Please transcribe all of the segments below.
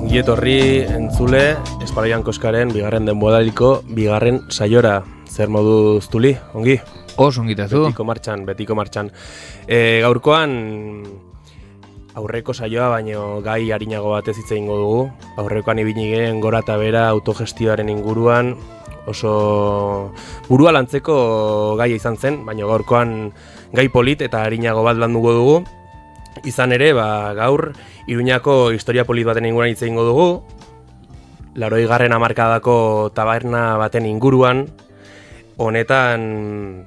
Ongi etorri entzule, Espaloian Koskaren bigarren denboraliko bigarren saiora. Zer moduz Tuli, ongi? Ongitazu. Betiko martxan. Gaurkoan aurreko saioa, baino gai arinago batez hitz egingo dugu. Aurrekoan ibili ginen gora eta bera autogestioaren inguruan, oso burua lantzeko gaia izan zen, baino gaurkoan gai polit eta arinago bat landuko dugu. Izan ere, gaur Iruñako historia polit baten inguruan hitz egingo dugu. 80. hamarkadako taberna baten inguruan. Honetan,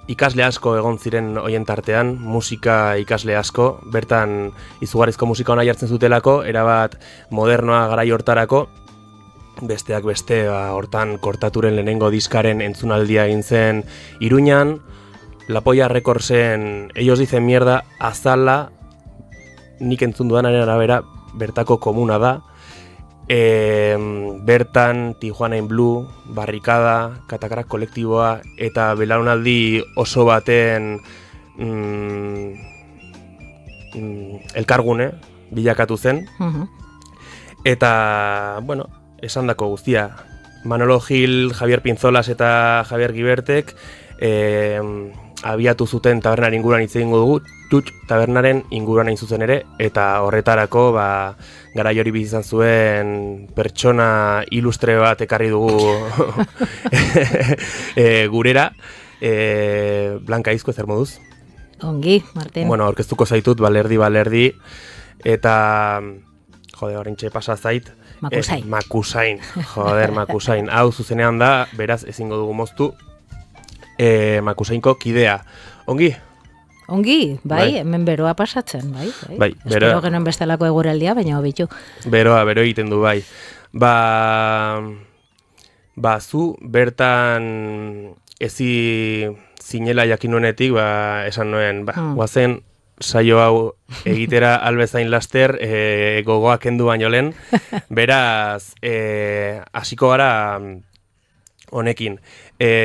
ikasle asko egon ziren hoien tartean, musika ikasle asko, bertan izugarrizko musika ona jartzen zutelako, erabat modernoa garai hortarako, besteak beste, hortan Kortaturen lehenengo diskaren entzunaldia egin zen Iruñan, La Polla Recordsen Ellos Dicen Mierda azala, nik entzun dudanaren arabera bertako komuna da. Bertan Tijuana in Blue, Barrikada, Katakarak kolektiboa eta belaunaldi oso baten elkargune bilakatu zen. Eta, esandako guztia, Manolo Gil, Javier Pinzolas eta Javier Gibertek abiatu zuten tabernaren inguruan hitz egingo dugu, Tut tabernaren inguruan hain zuzen ere, eta horretarako garai hori bizi izan zuen pertsona ilustre bat ekarri dugu gurera. Blanka Izko, zer moduz? Ongi, Martin. Aurkeztuko zaitut, balerdi, eta orintxe pasa zait. Makusain. Makusain. Hau zuzenean da, beraz ezingo dugu moztu. Makusainko kidea. Ongi, hemen beroa pasatzen, bai. Espero genuen bestelako eguraldia, baina hobitu. Bero egiten du, bai. Zu bertan ezi zinela jakin nuenetik, esan nuen, guazen saio hau egitera albezain laster, gogoak kendu baino lehen, beraz, hasiko gara honekin.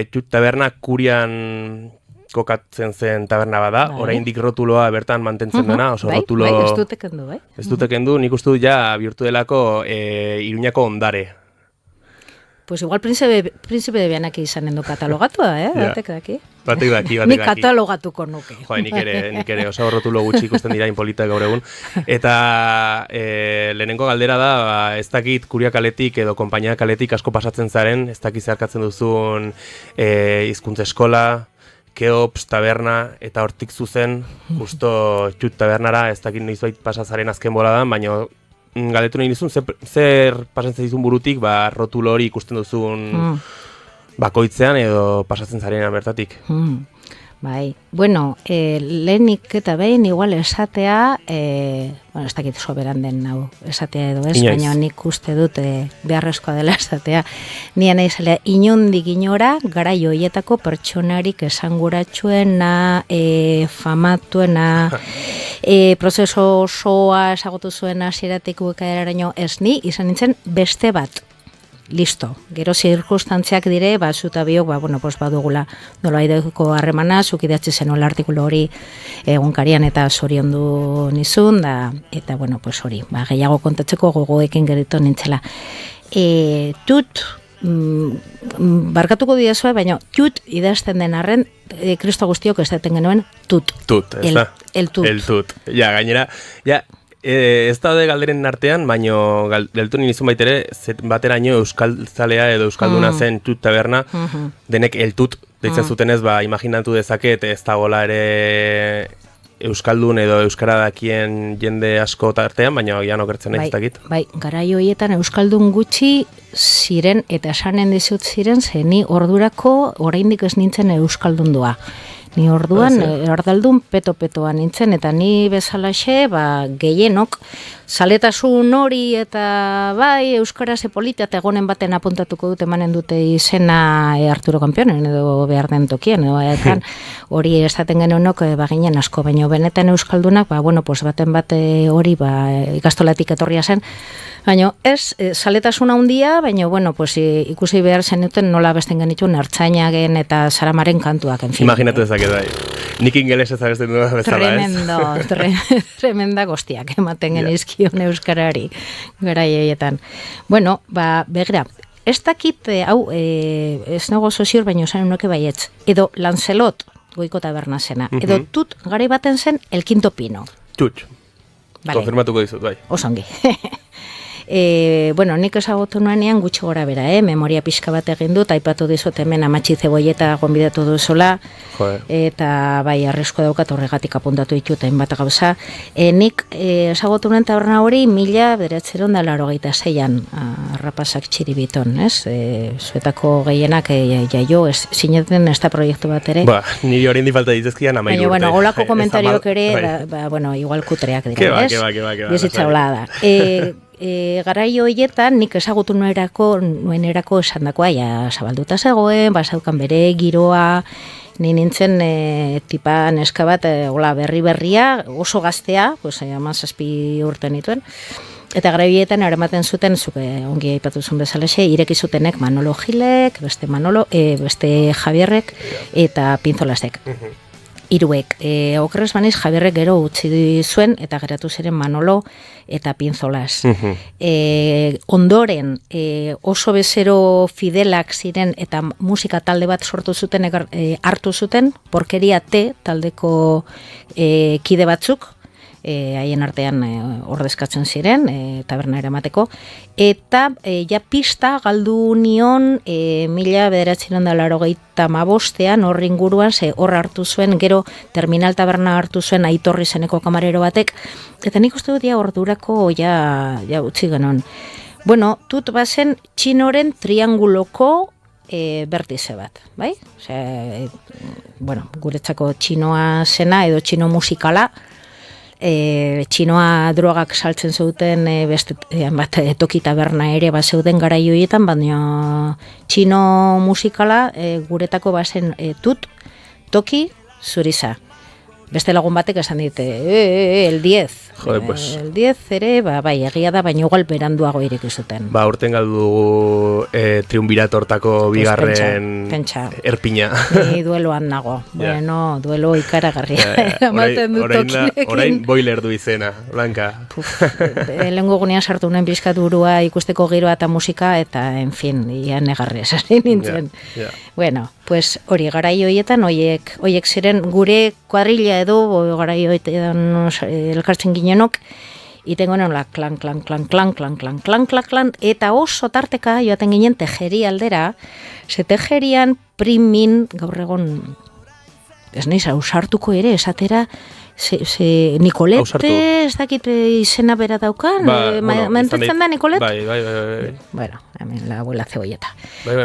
Tut taberna Kurian kokatzen zen taberna bada, oraindik rotuloa bertan mantentzen dena, oso rotulo... ez dute kendu, bai? Ez dute kendu, nik uste dut ja bihurtu delako Iruñako ondare. Pues igual Príncipe de Vianaki izanen du katalogatua, Batek daki. Batek daki. Nik katalogatuko nuke. Nik ere, oso rotulo gutxi ikusten dira inpolita gaur egun. Eta lehenengo galdera da, ez dakit Kuria kaletik edo konpainia kaletik asko pasatzen zaren, ez dakit zeharkatzen duzun hizkuntza eskola, Keops, taberna, eta hortik zuzen, justo Tut tabernara, ez dakit noizbait pasazaren azken boladan, baina galdetu nahi nizun, zer pasatzen zizun burutik, rotulo hori ikusten duzun bakoitzean edo pasatzen zarenean bertatik. Bai, lehenik eta behin igual esatea, ez dakit soberan den hau esatea edo ez, baina nik uste dut beharrezkoa dela esatea. Nien naizela inondik inora garai hoietako pertsonarik esanguratsuena, famatuena, prozeso osoa esagotu zuen hasieratik bukaeraraino ez ni, izan nintzen beste bat. Listo. Gero zirkustantziak dire, zuta biok, badugula nolaideko harremana, zuk idatzi zenuen artikulu hori egunkarian eta zoriondu nizun, eta hori, gehiago kontatzeko gogoekin geritu nintzela. Tut, barkatuko didazue, baina Tut idazten den arren, Kristo guztiok ez daten genuen Tut. Tut, ez da? El Tut. Ja, gainera, ez daude galderen artean, baino galdetu nizun baitere, bateraino euskaltzalea edo euskalduna zen Tut taberna, denek el Tut deitzen zutenez, imaginatu dezaket, ez dagoela ere euskaldun edo euskara dakien jende asko tartean, baina gian okertzen ez dakit. Bai, garai horietan euskaldun gutxi ziren eta esanen dizut ziren, zeni ordurako oraindik ez nintzen euskaldundua. Ni orduan, erdaldun peto-petoan nintzen, eta ni bezalaxe, gehienok, zaletasun hori eta euskara zepolita eta egonen baten apuntatuko dute emanen dute izena Arturo Kanpionen edo behar den tokien, hori esaten genonok baginen asko, baina benetan euskaldunak, baten bate hori ikastolatik etorria zen, baina ez, zaletasuna handia, baina ikusi behar zenuten nola besten genituen ertzainagen eta Saramaren kantuak, en fin. Imaginatu dezaket, bai. Nik ingeles ez abesten du bezala, Tremenda goztiak ematen genizkion euskarari gara joietan. Bueno, begira, ez dakit, ez nago sozior, baina esan unoke baietz, edo Lancelot, Goiko taberna zena, edo tut gari baten zen El Quinto Pino. Tut, konfirmatuko dizut, bai. Osongi. Bueno, nik ezagutu nuenean gutxi gora bera, memoria pixka bat egin dut, aipatu dizut hemen Amatxi Zeboieta gonbidatu duzola, eta bai, arresko daukat horregatik apuntatu ditut hainbat gauza. Nik ezagutu nuen taberna hori 1986an Arrapasak Txiribiton, ez? Zuetako gehienak jaio, sineten ez da proiektu bat ere. Niri hori indi falta dituzkian 13 urte. Baina, bueno, holako komentarioak ere, bueno, igual kutreak dira, ez? Keba. Bizitza hola da. Garaio horietan nik ezagutu nuenerako esan dakoa, zabalduta zegoen, bazaukan bere giroa, ni nintzen tipa neska bat, berria, oso gaztea, 17 urte nituen, eta garaio horietan eramaten zuten, ongi aipatuzun bezalaxe, ireki zutenek Manolo Gilek, beste Javierrek, eta Pinzolasek. Iruek, okerrez baniz Javierrek gero utzi zuen eta geratu ziren Manolo eta Pinzolas. Ondoren oso bezero fidelak ziren eta musika talde bat sortu zuten, hartu zuten, Porkeria T taldeko kide batzuk, haien artean ordezkatzen ziren, taberna eramateko, eta pista galdu nion 1985 horri inguruan, hor hartu zuen, gero Terminal Taberna hartu zuen Aitorri zeneko kamarero batek, eta nik uste dut ordurako utzi genon. Bueno, tut bazen txinoren trianguloko bertize bat, bai? Bueno, guretzako txinoa zena edo txino musikala, txinoa drogak saltzen zuten beste toki taberna ere zeuden garaioietan, baina txino musikala guretako bazen tut, toki, zuriza. Beste lagun batek esan dite, el 10. Joder, pues. El 10 ere, bai, egia da, baina igual beranduago ireki zuten. Urten galdu triunbirat hortako bigarren erpina. Ni dueloan nago. Bueno, duelo ikaragarria. Orain boiler du izena, Blanka. Lehengo gunean sartu nuen pixkat burua ikusteko giroa eta musika, eta, en fin, ia negarri esari nintzen. Bueno, pues hori garaio horietan, hoiek ziren gure kuadrilla edo garaio horietan elkartzen ginenok, itengo nola klan, eta oso tarteka joaten ginen Tejeri aldera, ze Tejerian primin, gaur egon, ez nahiz, ausartuko ere, esatera, Nikolete, ez dakit izena bera daukan, mentetzen da Nikolet? Bai. Bueno, hemen la abuela Cebolleta.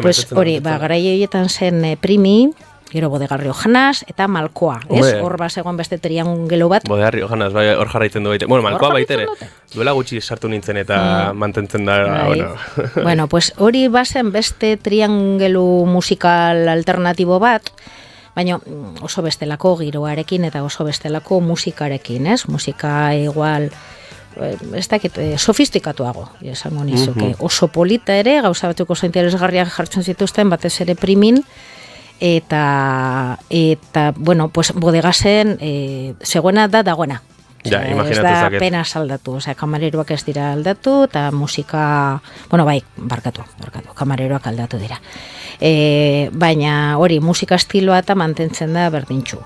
Pues hori, garaio horietan zen primi, gero Bodega Riojanas eta Malkoa, ez? Hor bazegoen beste triangelo bat. Bodega Riojanas, bai, hor jarraitzen du baite. Bueno, Malkoa baitere, duela gutxi sartu nintzen eta mantentzen da, bueno. Bueno, pues hori bazen beste triangelo musikal alternatibo bat, baina oso bestelako giroarekin eta oso bestelako musikarekin, ez? Musika igual, ez dakit, sofistikatuago, esango nizuke. Oso polita ere, gauza batzuk oso interesgarriak jartzen zituzten, batez ere primin, eta bueno, pues bodegazen zegoena dagoena. Ez da pena aldatu, kamareroak ez dira aldatu, eta musika, bueno, bai, barkatu, kamareroak aldatu dira. Baina hori, musika estiloa eta mantentzen da berdintxu.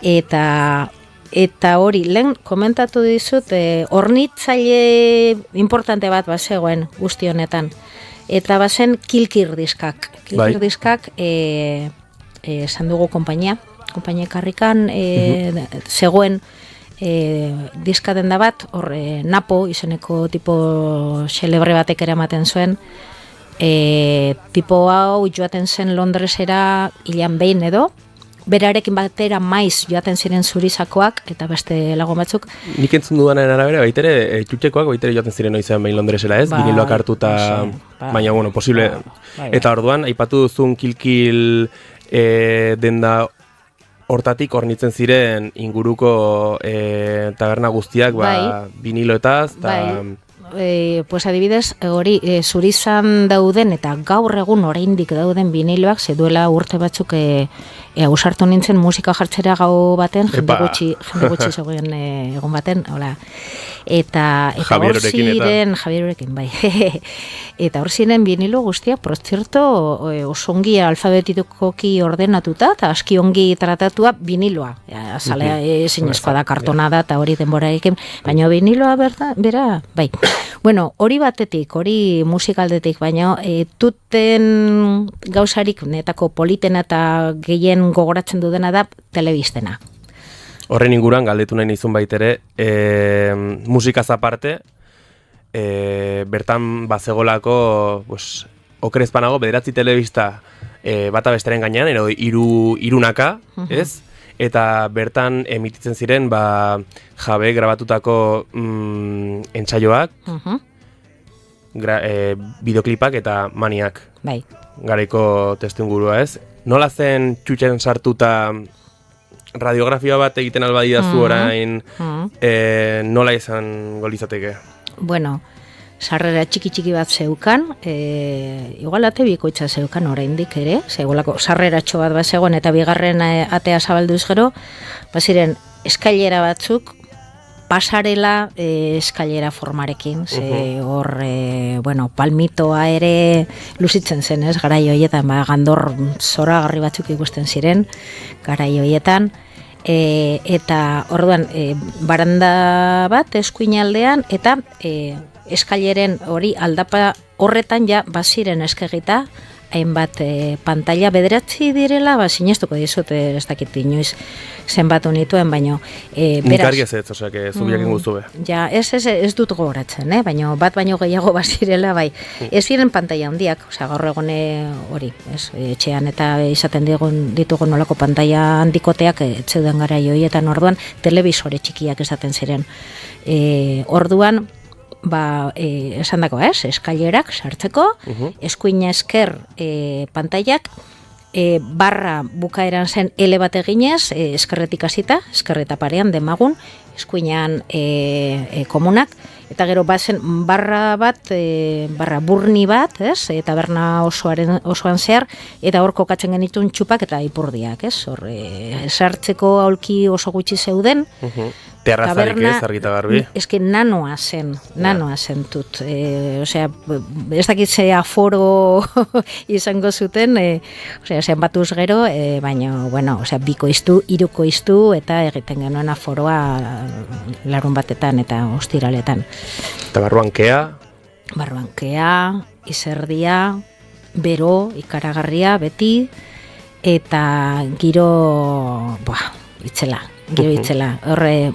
Eta hori, lehen komentatu dizut, hornitzaile importante bat bazegoen guzti honetan. Eta bazen kilkirdiskak. Kilkirdiskak, esan dugu konpainia karrikan, zegoen diska denda bat, hor Napo izeneko tipo xelebre batek ere ematen zuen, tipo hau joaten zen Londresera hilan behin edo, berarekin batera maiz joaten ziren Zurizakoak eta beste lagun batzuk. Nik entzun dudanaren arabera, baitere, txutxekoak baitere joaten ziren noizean behin Londresera, ez? Viniloak hartuta, baina, bueno, posible. Eta orduan, aipatu duzun kilkil denda hortatik hornitzen ziren inguruko taberna guztiak, viniloetaz, eta... pues adibidez, hori zurizan dauden eta gaur egun oraindik dauden viniloak, duela urte batzuk ausartu nintzen musika jartzera gau baten, jende gutxi zegoen egun baten, hola. Eta hor ziren, Javierorekin, bai. Eta hor ziren vinilo guztiak, por cierto, osongi alfabetikoki ordenatuta, eta aski ongi tratatua viniloa. Azalea ezinezkoa da, kartona da, eta hori denborarekin, baina viniloa bera, bai. Bueno, hori batetik, hori musikaldetik, baina tuten gauzarik netako politena eta gehien gogoratzen dudena da telebistena. Horren inguruan galdetu nahi nizun baitere, musikaz aparte, bertan bazegolako, pues, okerezpanago, bederatzi telebista bata besteren gainean, edo irunaka, ez? Eta bertan emititzen ziren, jabe grabatutako entsaioak, bideoklipak eta maniak. Bai. Garaiko testuingurua, ez? Nola zen txutxen sartuta radiografia bat egiten albadidazu orain, nola izan golizateke? Bueno, sarrera txiki bat zeukan, igual ate bikoitza zeukan oraindik ere, segolako sarreratxo bat zegoen eta bigarren atea zabalduz gero, baziren eskailera batzuk, pasarela eskailera formarekin, hor, palmitoa ere luzitzen zen, ez, garai hoietan, gandor zoragarri batzuk ikusten ziren, garai hoietan, eta orduan, baranda bat eskuinaldean, eta eskaileren hori aldapa horretan ja baziren eskegita, hainbat pantalla bederatzi direla, sinestuko dizut, ez dakit inoiz zenbatu nituen, baino nik argi ez, osea, zubiakin guztu be. Ja, ez dut gogoratzen, baino bat baino gehiago bazirela, bai. Ez ziren pantalla handiak, osea, gaur egone hori, etxean eta izaten ditugun nolako pantalla handikoteak etzeuden gara joietan, orduan telebisore txikiak esaten ziren. Orduan, esan dako, eskailerak sartzeko, eskuina esker pantailak, barra bukaeran zen ele bat eginez, eskerretik hasita, eskerreta parean demagun, eskuinean komunak, eta gero bazen barra bat, barra burni bat, taberna osoan zehar, eta hor kokatzen genituen txupak eta ipurdiak, hor sartzeko aulki oso gutxi zeuden, terrazarik ez, argita garbi? Eske nanoa zen tut. Osea, ez dakitze aforo izango zuten, osea, zenbatuz gero, baina, bueno, osea, bikoiztu, hirukoiztu, eta egiten genuen aforoa larun batetan eta ostiraletan. Eta barruan kea? Barruan kea, izerdia, bero, ikaragarria, beti, eta giro, itzela. Horre,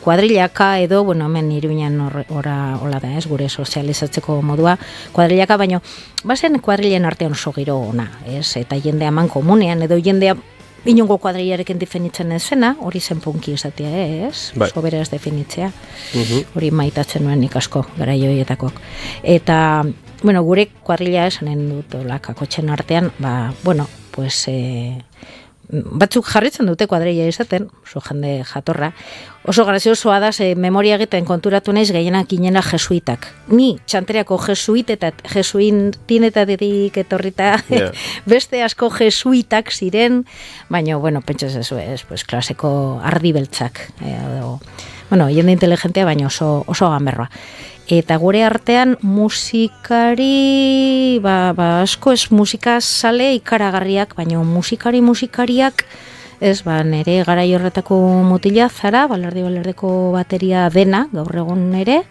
kuadrilaka edo, hemen Iruñan hola da, gure sozializatzeko modua, kuadrilaka, baina bazen kuadrilen artean oso giro ona, eta jendea eman komunean, edo jendea inongo kuadrilarekin definitzen ezena, hori zen punki esatea, sobera ez definitzea, hori maitatzen nuen nik asko, gara joietakok. Eta, gure kuadrila esanen dut, kakotxen artean, batzuk jarritzen dute kuadrilla izaten, oso jende jatorra. Oso graziosoa da, memoria egiten konturatu naiz gehienak inena jesuitak. Ni txanteriako jesuintinetatik etorrita, beste asko jesuitak ziren, baina, pentsaz ez, klaseko ardibeltzak. Jende inteligentea, baina oso gamberroa. Eta gure artean musikari, asko ez musika sale ikaragarriak, baina musikariak, nire garai horretako mutila zara, balerdeko bateria dena, gaur egun ere,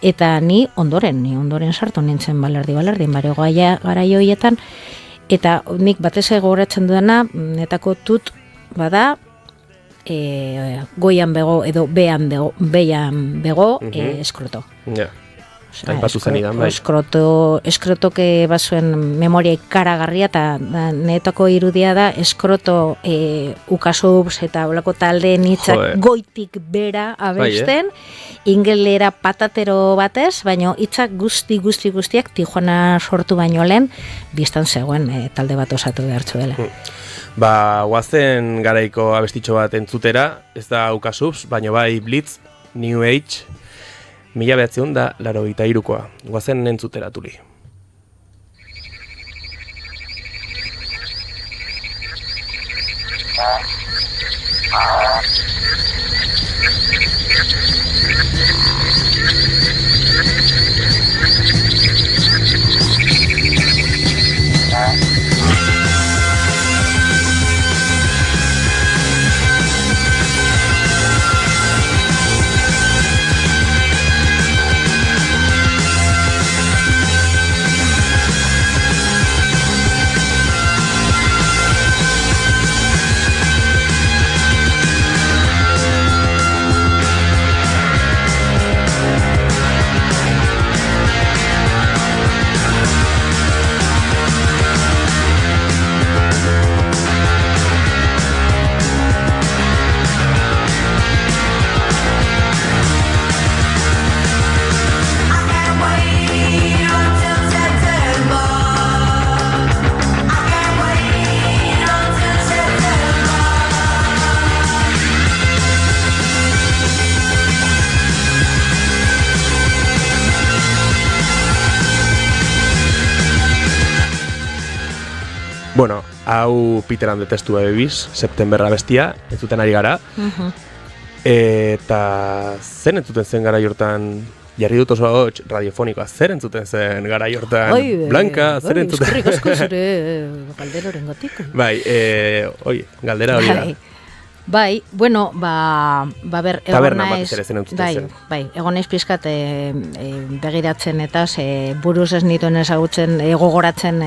eta ni ondoren sartu nintzen balerdi, bare garai horietan, eta nik batez gogoratzen dudana, netako tut, bada, goian bego edo bean bego eskroto. Aipatu zenidan, bai. Eskrotoke bazuen memoria ikaragarria eta netako irudia da eskroto ukasubs eta olako taldeen hitzak goitik bera abesten, ingelera patatero batez, baina hitzak guztiak Tijuana sortu baino lehen biztan zegoen talde bat osatu behartzu dela. Guazen garaiko abestitxo bat entzutera, ez da ukasubs, baina bai Blitz, New Age, 1983koa. Goazen entzutera tuli. Bueno, hau Peter and the Test Babies, Septemberra bestia, entzuten ari gara. Eta zen entzuten zen gara jortan, jarri dut oso hotx radiofonikoa, zer entzuten zen gara jortan? Blanca, zer entzuten? Eskerrik asko zure galderoren gotik. Bai, galdera hori da. Bai, bueno, ber, taberna bat ere zen entzuten zen. Bai, egon naiz pizkat begiratzen eta buruz ez nituen ezagutzen, gogoratzen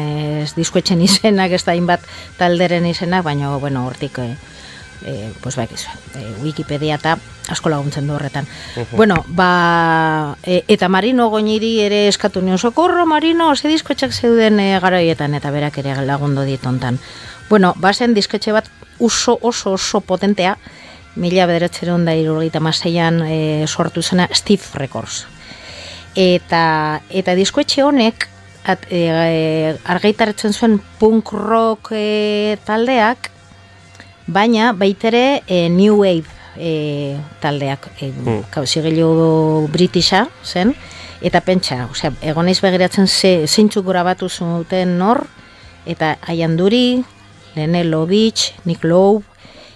diskoetxen izenak, ez da hainbat talderen izenak, baina, bueno, hortik, pues Wikipedia eta asko laguntzen du horretan. Bueno, eta Marino Goñiri ere eskatu nion, sokorro, Marino, ze diskoetxak zeuden garaietan, eta berak ere lagundu ditontan. Bueno, bazen disketxe bat oso potentea, 1976an sortu zena Steve Records. Eta diskoetxe honek argitaratzen zuen punk rock taldeak, baina baitere New Wave taldeak, zigilo Britisha zen, eta pentsa, egon naiz begiratzen zeintzuk grabatu zuten nor, eta Ian Dury, Lene Lovitch, Nick Lowe,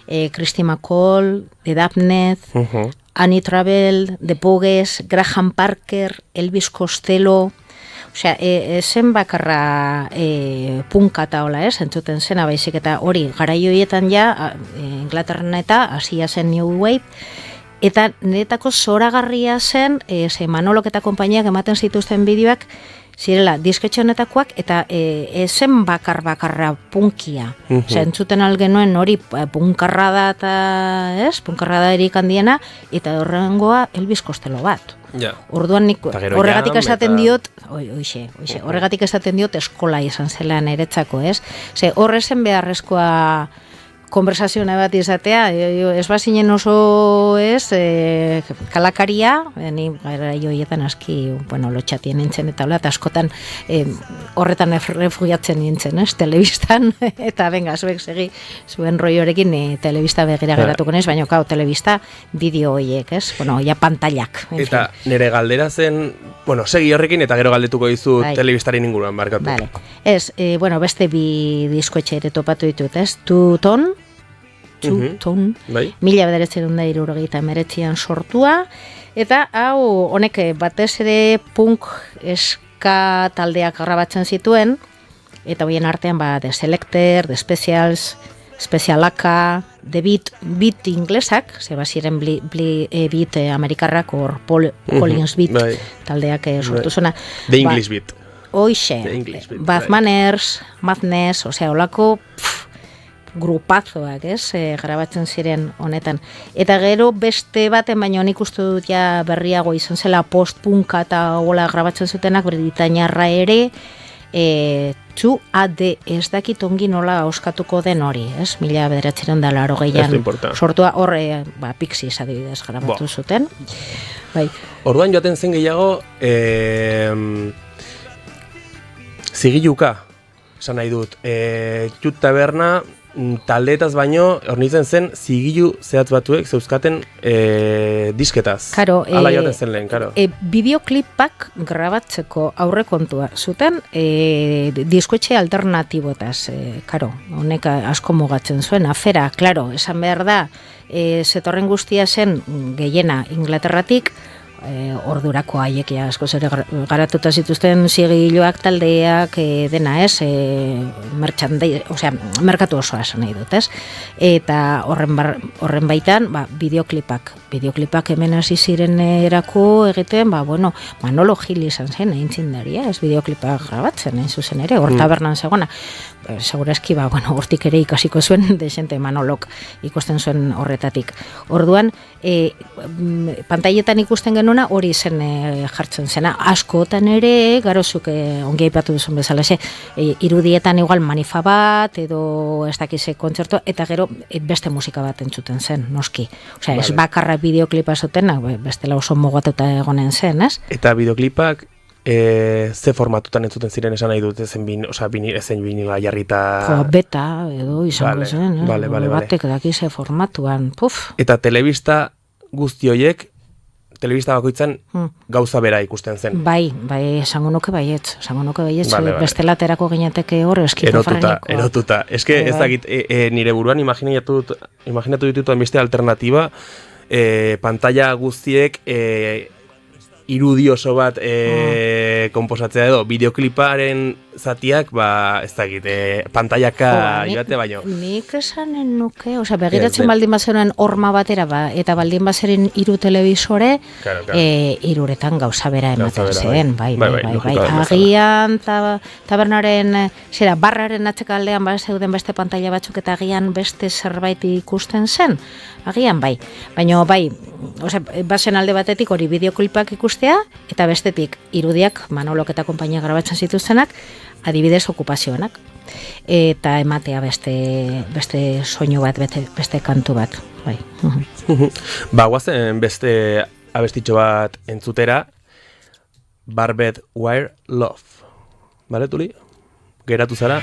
Christy McCall, The Damned, Annie Travel, The Pogues, Graham Parker, Elvis Costello, zen bakarra punka eta hola, entzuten zena baizik, eta hori, garaioietan ja, Inglaterran eta hasia zen New Wave, eta niretako zoragarria zen, Manolok eta konpainiak ematen zituzten bideoak, zirela, disketxe honetakoak, eta zen bakarra punkia. Entzuten algenuen hori punkarra da, eta punkarra da erik handiena, eta horrengoa Elvis Costello bat. Orduan nik horregatik esaten diot, horregatik esaten diot eskola izan zela niretzako, horrezen beharrezkoa konversazioa bat izatea, ez bazinen oso kalakaria, ni gara joietan aski, lotxatien nintzen eta hola, eta askotan horretan refugiatzen nintzen, telebistan, eta venga, zuek segi, zuen roiorekin telebista begira geratuko nez, baina telebista bideo horiek, ja pantallak. Eta nire galdera zen, segi horrekin eta gero galdetuko dizu telebistaren inguruan, barkatu. Vale. Beste bi diskoetxe ere topatu ditut, Two-Tone, 1979an sortua, eta hau honek batez ere punk eska taldeak grabatzen zituen, eta hoien artean The Selecter, The Specials, Specialaka, The Beat inglesak, ziren beat amerikarrak, or Collins Beat taldeak sortu zona. The English Beat. Hoixe, Bad Manners, Madness, olako grupazoak, grabatzen ziren honetan. Eta gero beste baten, baina nik uste dut ja berriago izan zela post-punka eta hola grabatzen zutenak, Britainiarra ere, 2AD, ez dakit ongi nola oskatuko den hori, 1980an sortua hor, Pixies adibidez grabatu zuten. Orduan joaten zen gehiago, zigiluka, esan nahi dut, Jut Taberna, taldeetaz baino, hornitzen zen, zigilu zehatz batuek zeuzkaten disketaz. Karo, Hala joaten zen lehen, karo. Bideoklipak grabatzeko aurrekontua zuten diskoetxe alternatibotaz, karo, honek asko mugatzen zuen, afera, klaro, esan behar da, zetorren guztia zen gehiena Inglaterratik, ordurako haiekia asko ere garatuta zituzten zigiluak taldeak dena ez, merkatu osoa esan nahi dut, ez? Eta horren baitan, bideoklipak hemen hasi ziren erako egiten, Manolo Gil izan zen, aintzindaria, ez bideoklipak grabatzen, hain zuzen ere, hor tabernan zegoena. Segurazki, hortik ere ikasiko zuen, desente Manolok ikusten zuen horretatik. Orduan, pantailetan ikusten genuna hori zen jartzen zena. Askotan ere, garozuk ongi aipatu duzun bezala, irudietan igual manifa bat, edo ez dakize kontzertu, eta gero beste musika bat entzuten zen, noski. Osea, ez bakarra bideoklipa zuten, bestela oso mugatuta egonen zen, ez? Eta bideoklipak ze formatutan entzuten ziren esan nahi dut, ezen binila jarrita... Beta, edo izango zen, batek daki ze formatuan, Eta telebista guzti horiek, telebista bakoitzan gauza bera ikusten zen. Bai, esango nuke baietz, bestela terako gineteke hor eskizofrenikoa. Erotuta. Eske ez dakit, nire buruan imaginatu ditut beste alternatiba, pantalla guztiek irudi oso bat konposatzea edo, bideokliparen zatiak, ez dakit, pantaiaka joate baino. Nik esanen nuke, begiratzen baldin bazeren horma batera, eta baldin bazeren hiru telebisore, hiruretan gauza bera ematen zen, bai. Agian, tabernaren, barraren atzekaldean zeuden beste pantaila batzuk, eta agian beste zerbait ikusten zen, agian bai. Baina bai, bazen alde batetik hori bideoklipak ikustea, eta bestetik irudiak, Manolok eta konpainia grabatzen zituztenak, adibidez okupazioanak, eta ematea beste soinu bat, beste kantu bat, bai. Guazen beste abestitxo bat entzutera, Barbed Wire Love. Bale, Tuli? Geratu zara?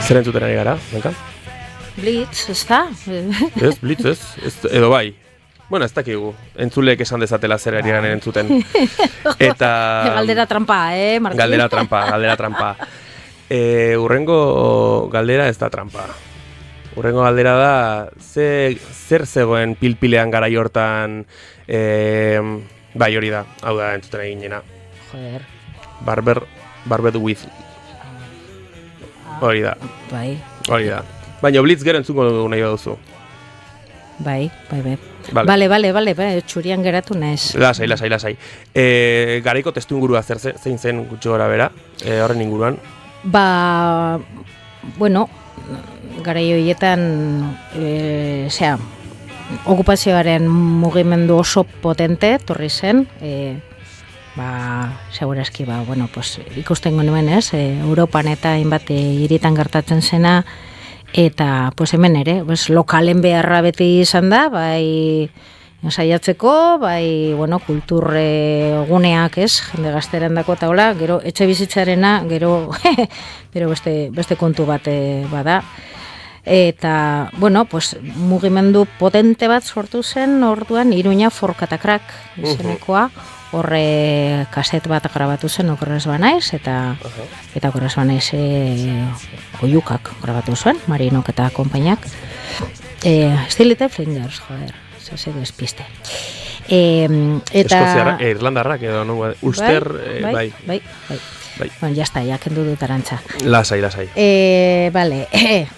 Zer entzuten ari gara, benka? Blitz, ez da? Ez, Blitz ez, edo bai. Bueno, ez dakigu, entzulek esan dezatela zer ari garen entzuten. Eta... Galdera trampa, Martín? Galdera trampa. Urrengo galdera ez da trampa. Urrengo galdera da, zer zegoen pilpilean garai hortan, bai hori da, hau da entzuten egin jena. Joder. Barbed with... Hori da. Bai. Hori da. Baina Blitz gero entzungo nahi baduzu. Bai. Bale, txurian geratu naiz. Lasai. Garaiko testu ingurua zein zen gutxi gora bera, horren inguruan? Bueno, garai horietan, okupazioaren mugimendu oso potente, torri zen, segurazki, ikusten genuen ez, Europan eta hainbat hiritan gertatzen zena, eta hemen ere, lokalen beharra beti izan da, bai saiatzeko, bai, kultur guneak ez, jende gazteren dako eta hola, gero etxe bizitzarena, gero beste kontu bat bada. Eta, bueno, pues, mugimendu potente bat sortu zen orduan Iruña Forkatakrak izenekoa, horre kaset bat grabatu zen okerrez banaiz, eta okerrez banaiz oiukak grabatu zuen, Marinok eta konpainak. Stilite Flingers, joder, ze despiste. Eskoziarrak, Irlandarrak edo, no? Ulster, bai. Bueno, ya kendu dut arantza. Lasai. Vale,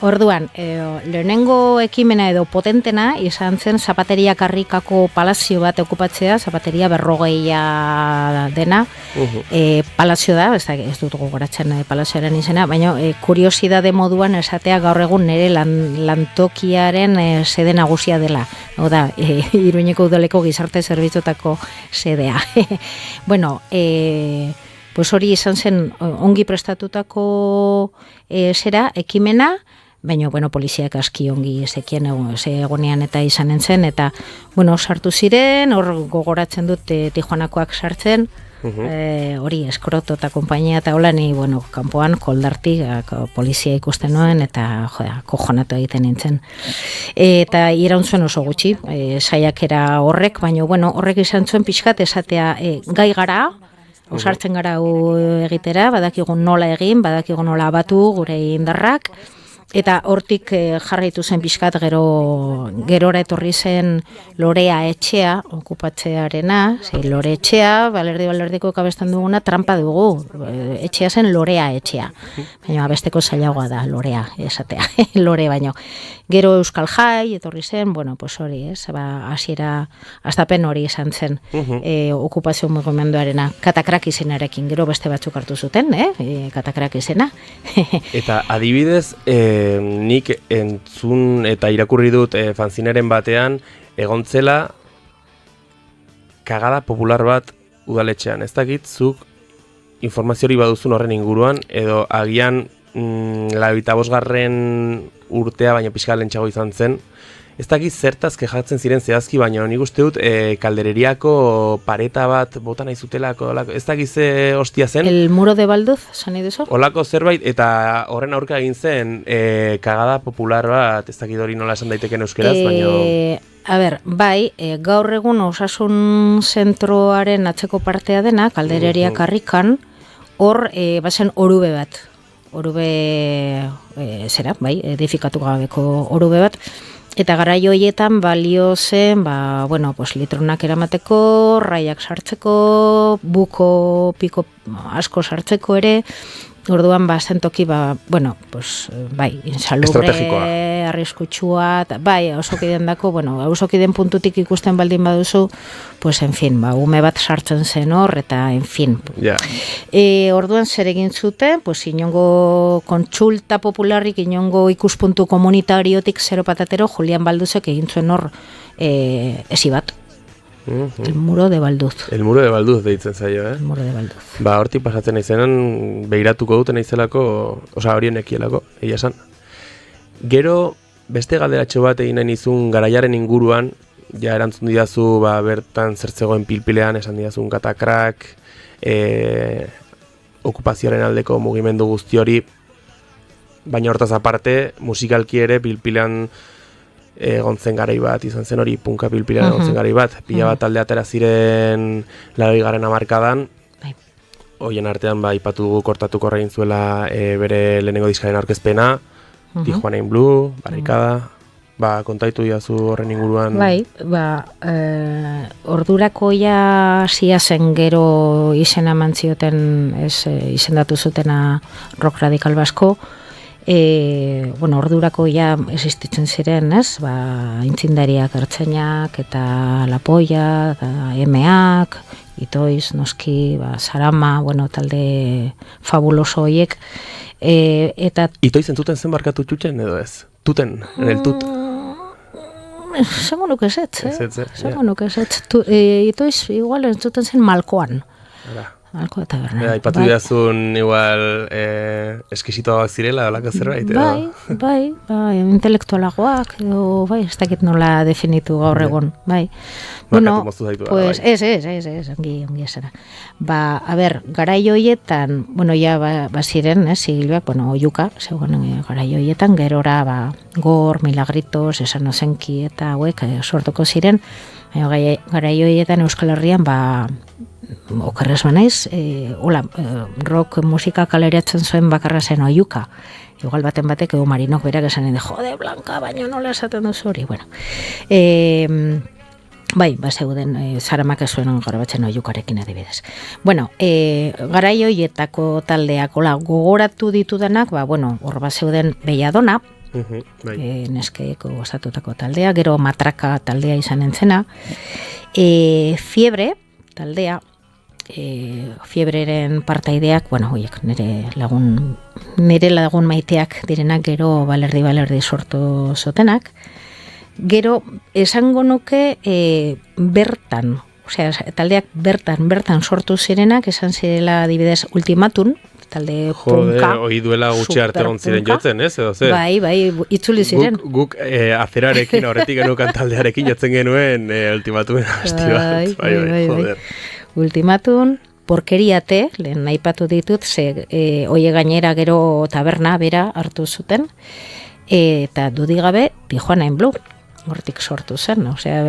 orduan, lehenengo ekimena edo potentena izan zen Zapateria Karrikako palazio bat okupatzea, Zapateria 40 dena, palazio da, ez dut gogoratzen palazioaren izena, baina kuriosidade moduan esatea gaur egun nire lantokiaren sede nagusia dela. Hau da, Iruñeko udaleko gizarte zerbitzutako sedea. Bueno, pues hori izan zen ongi prestatutako ekimena, baina, bueno, poliziak aski ongi zekien egonean eta izanen zen, eta, bueno, sartu ziren, hor gogoratzen dut Tijuanakoak sartzen, hori Eskroto eta konpainia eta hola, ni, bueno, kanpoan koldarti polizia ikusten nuen, eta, joda, kojonatu egiten nintzen. Eta iraun zuen oso gutxi, saiakera horrek, baina, bueno, horrek izan zuen pixkat esatea gai gara, osartzen gara egitera, badakigun nola egin, badakigun nola abatu gure indarrak, eta hortik jarraitu zen pixkat gerora etorri zen Lorea Etxea okupatzearena, Lore Etxea, balerdiko kabesten duguna, trampa dugu, etxea zen Lorea Etxea, baina abesteko zailagoa da Lorea esatea, Lore baino. Gero Euskal Jai etorri zen, bueno, pues hori, hasiera astapen hori izan zen okupazio mugimenduarena, Katakrak izenarekin, gero beste batzuk hartu zuten, Katakrak izena. Eta adibidez, nik entzun eta irakurri dut fanzineren batean egontzela kagada popular bat udaletxean. Ez dakit zuk informaziori baduzun horren inguruan, edo agian 25. urtea baina pixka lentsago izan zen. Ez dakit zertaz kejatzen ziren zehazki, baina nik uste dut kaldereriako pareta bat bota nahi zutelako, ez dakit ze hostia zen. El muro de Balduz, zan iduzu? Olako zerbait, eta horren aurka egin zen kagada popular bat, ez dakit hori nola esan daiteken euskeraz, baina... A ber, bai, gaur egun osasun zentroaren atzeko partea dena, kaldereria Karrikan, hor bazen orube bat. Orube, bai, edifikatu gabeko orube bat. Eta garai horietan balio zen, bueno, pues litronak eramateko, raiak sartzeko, buko, piko asko sartzeko ere, orduan zentoki, bueno, pues, bai, insalubre, arriskutsua, bai, ausokideen dako, bueno, ausokideen puntutik ikusten baldin baduzu, pues, en fin, ume bat sartzen zen hor, eta, en fin. Yeah. Orduan zer egin zuten, pues, inongo kontsulta popularrik, inongo ikuspuntu komunitariotik zero patatero, Julian Balduzek egin zuen hor esi bat. El muro de Balduz. El muro de Balduz deitzen zaio, El muro de Balduz. Hortik pasatzen naizenan, behiratuko duten naizelako, horien ekielako, egia esan. Gero, beste galderatxo bat egin nahi nizun garaiaren inguruan, ja erantzun didazu, bertan zertzegoen pilpilean, esan didazun Katakrak, okupazioaren aldeko mugimendu guzti hori, baina hortaz aparte, musikalki ere pilpilean egon zen garai bat, izan zen hori punka pilpilean egon zen garai bat, pila bat talde atera ziren 80. hamarkadan, hoien artean ipatu dugu kortatuko egin zuela bere lehenengo diskaren aurkezpena, Tijuana in Blue, Barrikada, kontaitu diazu horren inguruan. Bai, ordurako ja zia zen gero izena mantzioten, izendatu zutena rock radikal basko, bueno, ordurako ja existitzen ziren, ez? Intzindariak, ertzainak eta Lapoia, emeak, Itoiz, noski, Sarama, bueno, talde fabuloso horiek. Itoiz entzuten zen barkatu txutxen edo ez? Tuten, en el tut? Zango nuke esetz, Zango nuke esetz. Itoiz, igual entzuten zen Malkoan. Alko taberna. Aipatu didazun igual eskisitoak zirela, olako zerbait? Bai, intelektualagoak, edo, bai, ez dakit nola definitu gaur egon, bai. Bueno, pues, ez, ongi esara. Ba, a ber, garai hoietan, bueno, ja, ziren, sigilbeak, bueno, oiuka, zegoen garai hoietan, gerora, ba, Gor, Milagritos, Esan Ozenki, eta hauek sortuko ziren, garai hoietan Euskal Herrian, ba, okerrez banaiz, rock musika kaleratzen zuen bakarra zen oiuka. Igual baten batek edo Marinok berak esan de jode, Blanca, baina nola esaten duzu hori, bueno. Bai, zeuden zaramak ez zuen grabatzen oiukarekin adibidez. Bueno, garai hoietako taldeak gogoratu ditudanak, ba, bueno, hor zeuden Belladona, neskeeko osatutako taldea, gero Matraka taldea izan entzena, Fiebre taldea, Fiebreren partaideak, bueno, hoiek nire lagun maiteak direnak, gero balerdi sortu zotenak. Gero esango nuke bertan, osea, taldeak bertan sortu zirenak, esan zirela adibidez Ultimatum, talde punka. Jode, hoi duela gutxi arte ziren jotzen, ez? Edo ze? Bai, itzuli ziren. Guk azerarekin, horretik genukan taldearekin jotzen genuen Ultimatumen abesti bat. Bai, joder. Ultimatum, Porkeriate, lehen aipatu ditut, ze oie gainera gero taberna bera hartu zuten, eta dudigabe Tijuana in Blue. Hortik sortu zen, osea,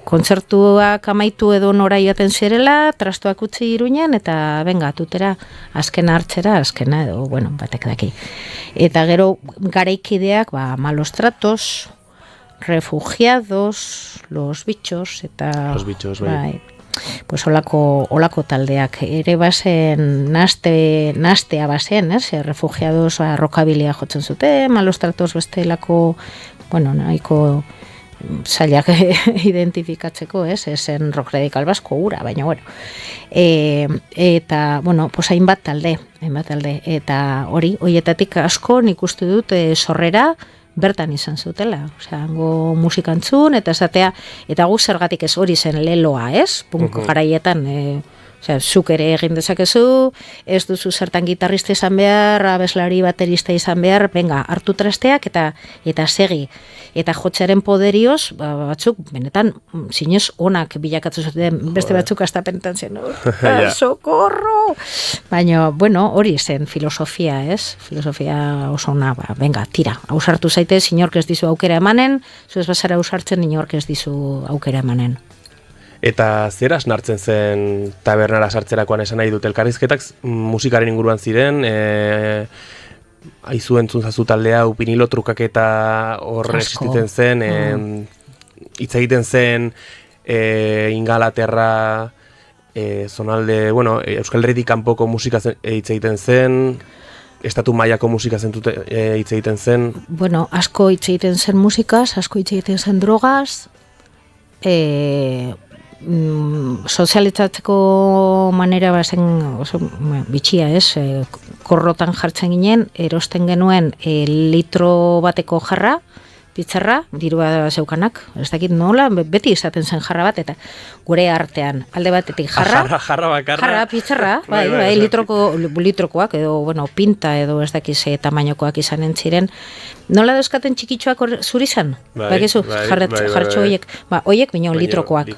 kontzertuak amaitu edo nora joaten zirela, trastuak utzi Iruñan, eta benga, tutera, azkena edo, bueno, batek daki. Eta gero, garaikideak, ba, Malos Tratos, Refugiados, Los Bichos, eta... Los Bichos, bai. Pues olako taldeak, ere bazen, nastea bazen, Refugiados, rokabilia jotzen zute, Malos Tratos bestelako, bueno, nahiko... zailak identifikatzeko, esen rock radikal basko ura, baina bueno. Eta, bueno, pues hainbat talde, eta horietatik asko nik uste dut Sorrera bertan izan zutela, osea, hango musikantzun, eta esatea, eta gu zergatik ez hori zen leloa, punk garaietan, osea, zuk ere egin dezakezu, ez duzu zertan gitarrista izan behar, abeslari baterista izan behar, venga, hartu trasteak eta segi. Eta jotzearen poderioz, batzuk, benetan, zinez onak bilakatzu zuten, beste batzuk astapenetan zen, socorro! Baina, bueno, hori zen filosofia, Filosofia oso ona, venga, tira, ausartu zaite, inork ez dizu aukera emanen, zu ez bazara ausartzen, inork ez dizu aukera emanen. Eta zer asnartzen zen tabernara sartzerakoan esan nahi dut, elkarrizketak musikaren inguruan ziren, aizu entzun zazu taldea, upinilo trukaketa horre existitzen zen, hitz egiten zen Ingalaterra, zonalde, bueno, Euskal Herritik kanpoko musika hitz egiten zen, estatu mailako musika hitz egiten zen. Bueno, asko hitz egiten zen musikaz, asko hitz egiten zen drogaz, sozializatzeko manera bazen oso bitxia, korrotan jartzen ginen, erosten genuen litro bateko jarra, pizzarra, dirua zeukanak, ez dakit nola, beti izaten zen jarra bat, eta gure artean, alde batetik jarra bakarra, jarra, pizzarra, bai, litrokoak, edo, bueno, pinta, edo ez dakiz tamainokoak izanen ziren, nola dauzkaten txikitxoak zuri zan? Bakizu, jarratxo horiek, horiek baina litrokoak.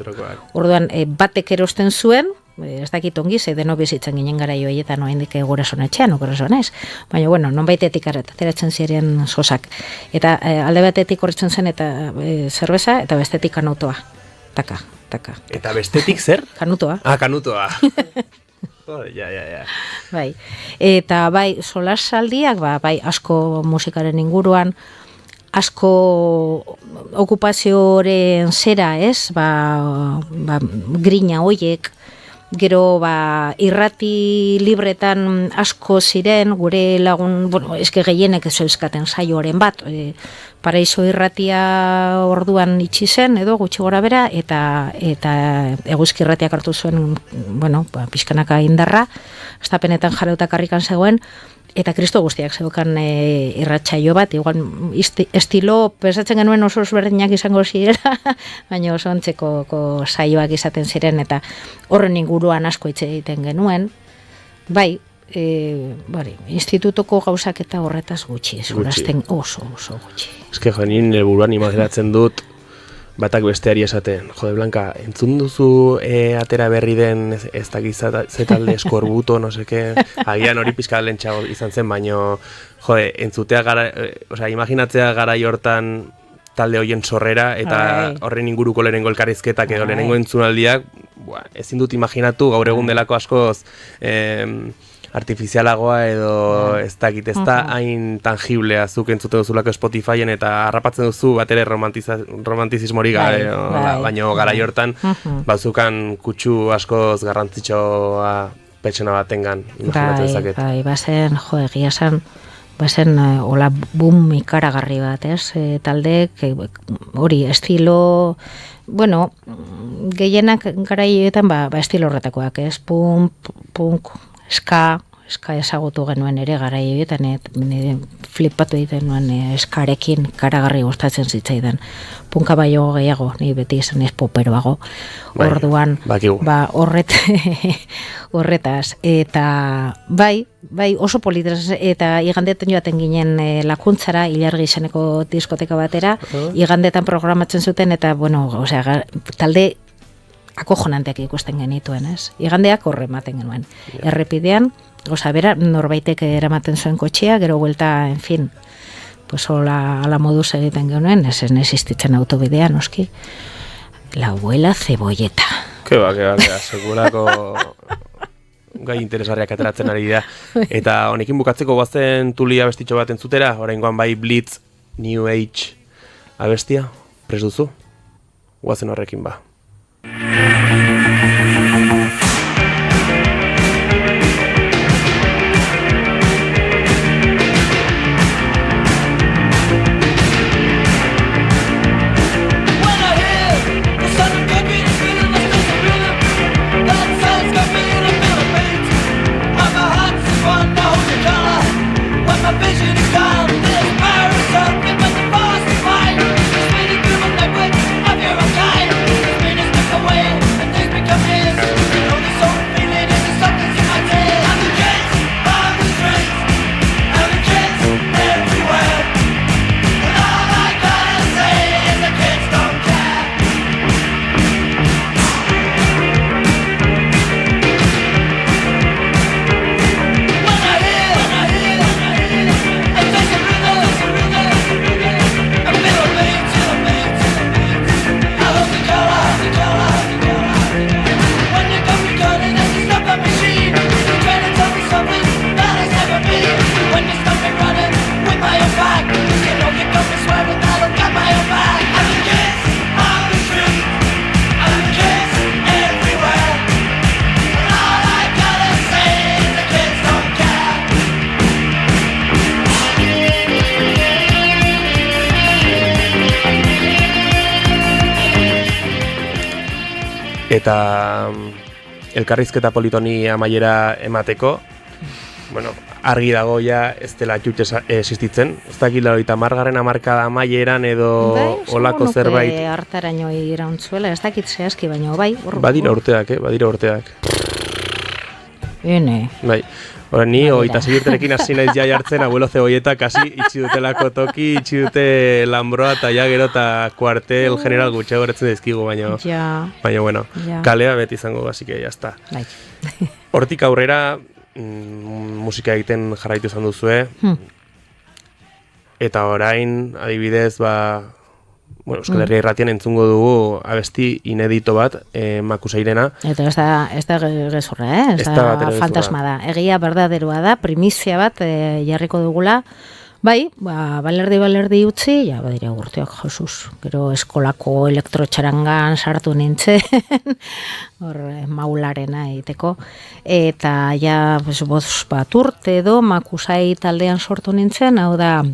Orduan, batek erosten zuen, ez dakit ongi, ze deno bizitzen ginen gara joietan oaindik gurasoen etxean, gurasoen ez. Baina, bueno, non baitetik ateratzen ziren sosak. Eta alde batetik horretzen zen eta zerbeza, eta bestetik kanutoa. Taka. Eta bestetik zer? Kanutoa. Kanutoa. Ja. Bai. Eta bai, solasaldiak, bai, asko musikaren inguruan, asko okupazioaren zera, grina hoiek, gero irrati libretan asko ziren, gure lagun, bueno, eske gehienek ez euskaten saioaren bat, Paraiso irratia orduan itxi zen, edo gutxi gora bera, eta eguzki irratiak hartu zuen, bueno, pixkanaka indarra, estapenetan jarautak harrikan zegoen, eta Kristo guztiak zeukan irratsaio bat, igual estilo, pensatzen genuen oso ezberdinak izango zirela, baina oso ontzeko saioak izaten ziren, eta horren inguruan asko hitz egiten genuen, Bai, institutoko gauzak eta horretaz gutxi, zurasten oso gutxi. Eske jo, nien helburuan imaginatzen dut, batak besteari esaten, jode Blanka, entzun duzu atera berri den ez dakiz zetalde eskorbuto, no seke, agian hori pizka lentsago izan zen, baino, jode, entzutea imaginatzea garai hortan talde hoien sorrera, eta horren inguruko lehenengo elkarrizketak edo lehenengo entzunaldiak, ezin dut imaginatu gaur egun delako askoz artifizialagoa edo ez dakit, ez da hain tangiblea zuk entzuten duzulako Spotifyen eta harrapatzen duzu bat ere romantizismori baina garai hortan bazukan kutsu askoz garrantzitsua pertsona batengan imaginatzen dezaket. Bai, bazen, egia zen, bazen hola boom ikaragarri bat, ez? Taldeek hori estilo, bueno, gehienak garaietan estilo horretakoak, ez? Punk, ska ezagutu genuen ere garaietan, flipatu egiten nuen eskarekin karagarri gustatzen zitzaidan. Punka baino gehiago, ni beti izan ez poperoago. Orduan, horretaz. Eta bai, oso politaz, eta igandetan joaten ginen Lakuntzara, Ilargi izeneko diskoteka batera, igandetan programatzen zuten, eta, talde akojonanteak ikusten genituen, ez? Igandeak horre ematen genuen. Errepidean, bera, norbaitek eramaten zuen kotxea, gero buelta, en fin, ala moduz egiten genuen, ez existitzen autobidea, noski. La abuela cebolleta. Keba, segurako gai interesgarriak ateratzen ari da. Eta honekin bukatzeko guazen Tuli abestitxo bat entzutera, oraingoan bai Blitz, New Age abestia, prest duzu? Guazen horrekin ba. Eta elkarrizketa politoni amaiera emateko, argi dago ja ez dela jutxe existitzen. Ez dakit laroita margarren hamarkada amaieran edo olako zerbait. Bai, hartaraino irauntzuela, ez dakit zehazki, baina bai. Badira urteak. Bene. Bai. Hora, ni hogeita urterekin hasi naiz ja jartzen abuelo cebolleta kasi itxi dutelako toki, itxi dute Lambroa eta ja gero eta kuartel general gutxego horretzen dizkigu, baina bueno, kalea beti izango, así que ya está. Hortik aurrera musika egiten jarraitu izan duzue, eta orain adibidez, Euskal Herria Irratian entzungo dugu abesti inedito bat, Makusairena. Eta ez da gezurra, ez da fantasma da. Egia berdaderoa da, primizia bat jarriko dugula. Bai, balerdi utzi, badira urteak, Jesus. Gero eskolako elektrotxarangan sartu nintzen, hor maularena egiteko. Eta bat urte edo Makusai taldean sortu nintzen, hau da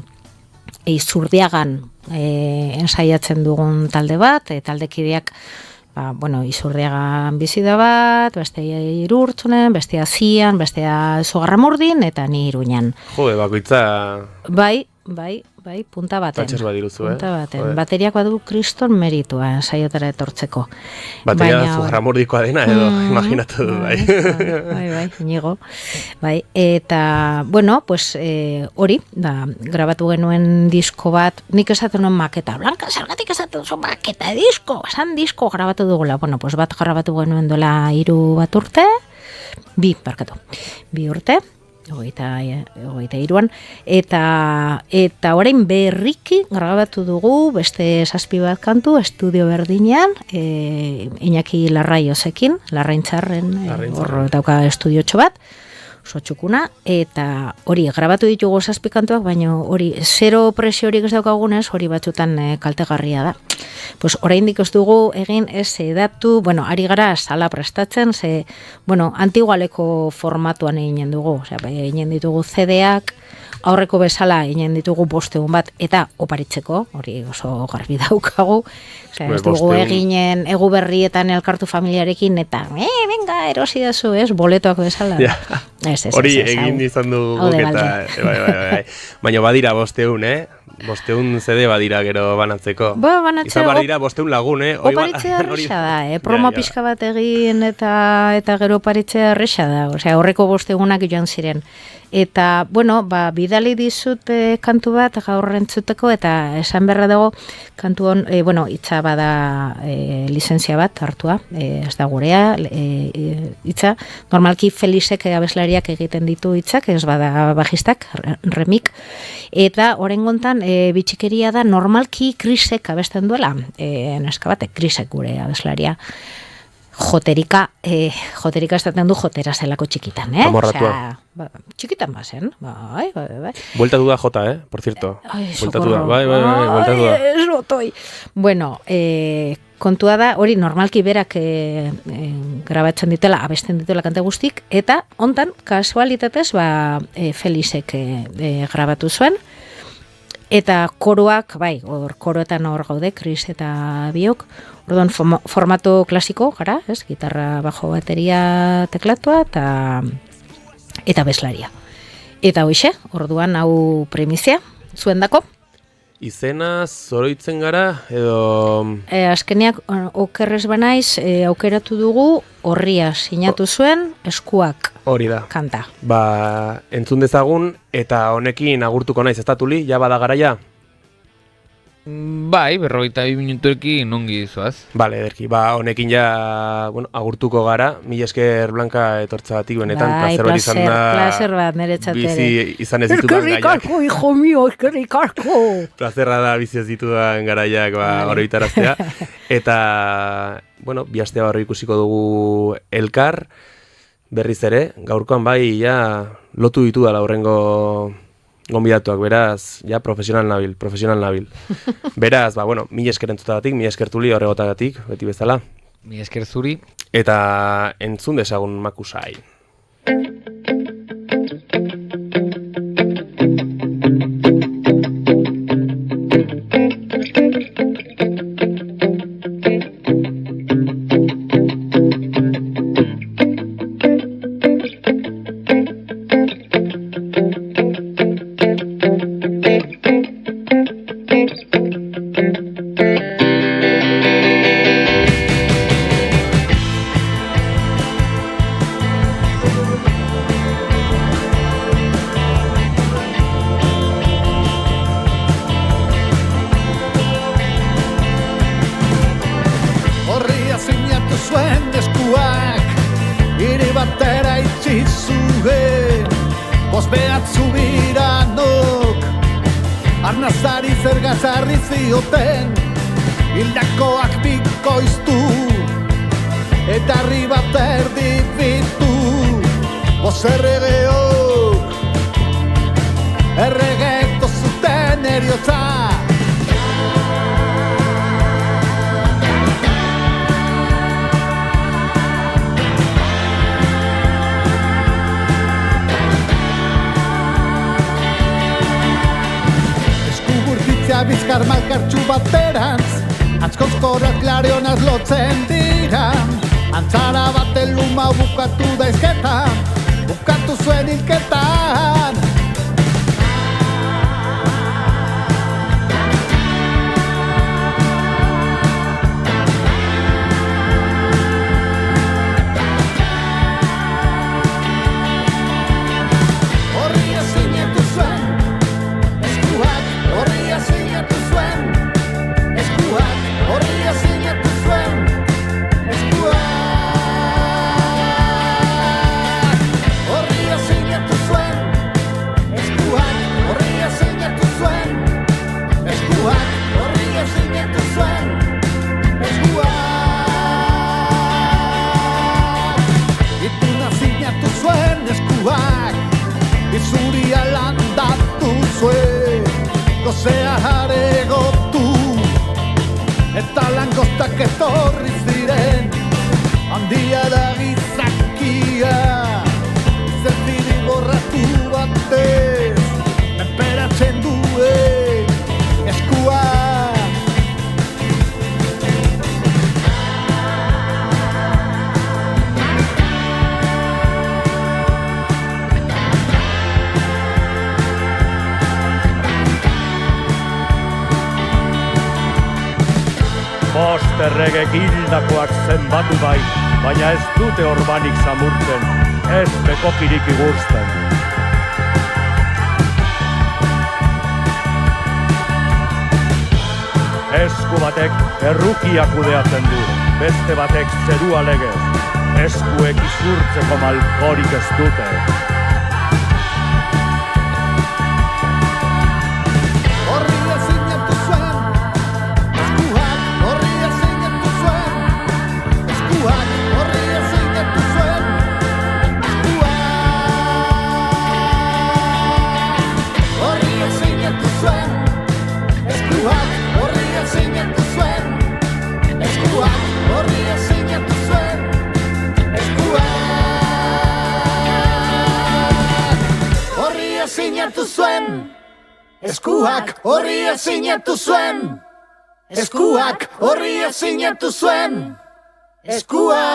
Izurdiagan ensaiatzen dugun talde bat, taldekideak Izurdiagan bizi da bat, bestea Irurtzunen, bestea Zian, bestea Zugarramurdin, eta ni Iruñan. Bakoitza... Bai, bai, punta baten. Tatxez badiruzu, punta baten. Bateriak badu kriston meritua saiotara etortzeko. Bateria zugarramordikoa dena edo, imaginatu du, bai. Bai, inigo. Bai, eta, bueno, pues, hori, grabatu genuen disko bat, nik esaten nuen maketa, Blanca, zergatik esaten duzu maketa disko, esan disko grabatu dugula. Bueno, pues bat grabatu genuen dola 3 urte, 2 urte, 23an, eta orain berriki grabatu dugu beste 7 bat kantu estudio berdinean, Iñaki Larraiozekin, Larraintzarren, hor dauka estudiotxo bat, oso txukuna, eta hori grabatu ditugu 7 kantuak, baina hori zero presiorik ez daukagunez, hori batzutan kaltegarria da. Pues oraindik ez dugu egin edatu, bueno, ari gara sala prestatzen, antigualeko formatuan eginen dugu, eginen ditugu CD-ak, aurreko bezala eginen ditugu 500 bat, eta oparitzeko, hori oso garbi daukagu, ez dugu eginen egu berrietan elkartu familiarekin, eta, venga, erosi dazu, boletoak bezala. Hori egin izan dugu, eta, baina badira 500, 500 CD badira gero banatzeko. Izan badira 500 lagun, Oparitzea erresa da, promo pixka bat egin eta gero oparitzea erresa da, horreko 500ak joan ziren. Eta, bueno, bidali dizut kantu bat gaur entzuteko, eta esan berra dago kantu hon, hitza bada lizentzia bat hartua, ez da gurea, hitza, normalki Felixek abeslariak egiten ditu hitzak, ez bada bajistak, remik, eta orengontan bitxikeria da normalki Krisek abesten duela, neska batek Krisek gure abeslaria. Joterika estaten du jotera zelako txikitan, Amorratua. Txikitan bazen, bai. Buelta duda jota, por cierto. Buelta duda, bai, buelta duda. Ez botoi. Bueno, kontua da, hori normalki berak grabatzen ditela, abesten ditela kante guztik, eta hontan, kasualitatez, Felixek grabatu zuen, eta koroak, bai, koroetan hor gaude, Kris eta biok, orduan formato klasiko gara, gitarra, bajo, bateria, teklatua eta beslaria. Eta hoxe, orduan hau premizia, zuen dako. Izena zoroitzen gara, edo... Azkeneak, okerrez banaiz, aukeratu dugu, Horria sinatu zuen, Eskuak. Hori da. Kanta. Entzun dezagun, eta honekin agurtuko naiz, ez da Tuli, ja bada garaia? Bai, 42 minutuekin ongi zoaz. Bale, ederki, honekin ja, agurtuko gara, mila esker Blanca etortzagatik benetan, placer bat izan da. Placer bat, niretzat ere. Bizi izan ez ditudan gaiak. Eskerrik asko, hijo mío, eskerrik asko. Plazerra da bizi ez ditudan garaiak oroitaraztea. Eta, bi aste barro ikusiko dugu elkar, berriz ere, gaurkoan bai, lotu ditu dala horrengo gonbidatuak, beraz, profesional nabil. Beraz, mila esker entzutagatik, mila esker Tuli horregotagatik, beti bezala. Mila esker zuri. Eta entzun dezagun Makusai. Bizkar malkartxu baterantz, atzkozkorrak klarionaz lotzen dira. Antzara baten luma bukatu daizketan, bukatu zuen hilketan. zuria landatu zuen, gozea aregotu, eta langostak etorri ziren, handia da gizakia, zertiri borratu batez, menperatzen duen eskua. Bost erregek hildakoak zenbatu bai, baina ez dute orbanik samurtzen, ez bekokirik igurtzen. Esku batek errukia kudeatzen du, beste batek zerua legez, eskuek izurtzeko malkorik ez dute. Eskuak horria sinatu zuen, eskuak horria sinatu zuen, eskuak.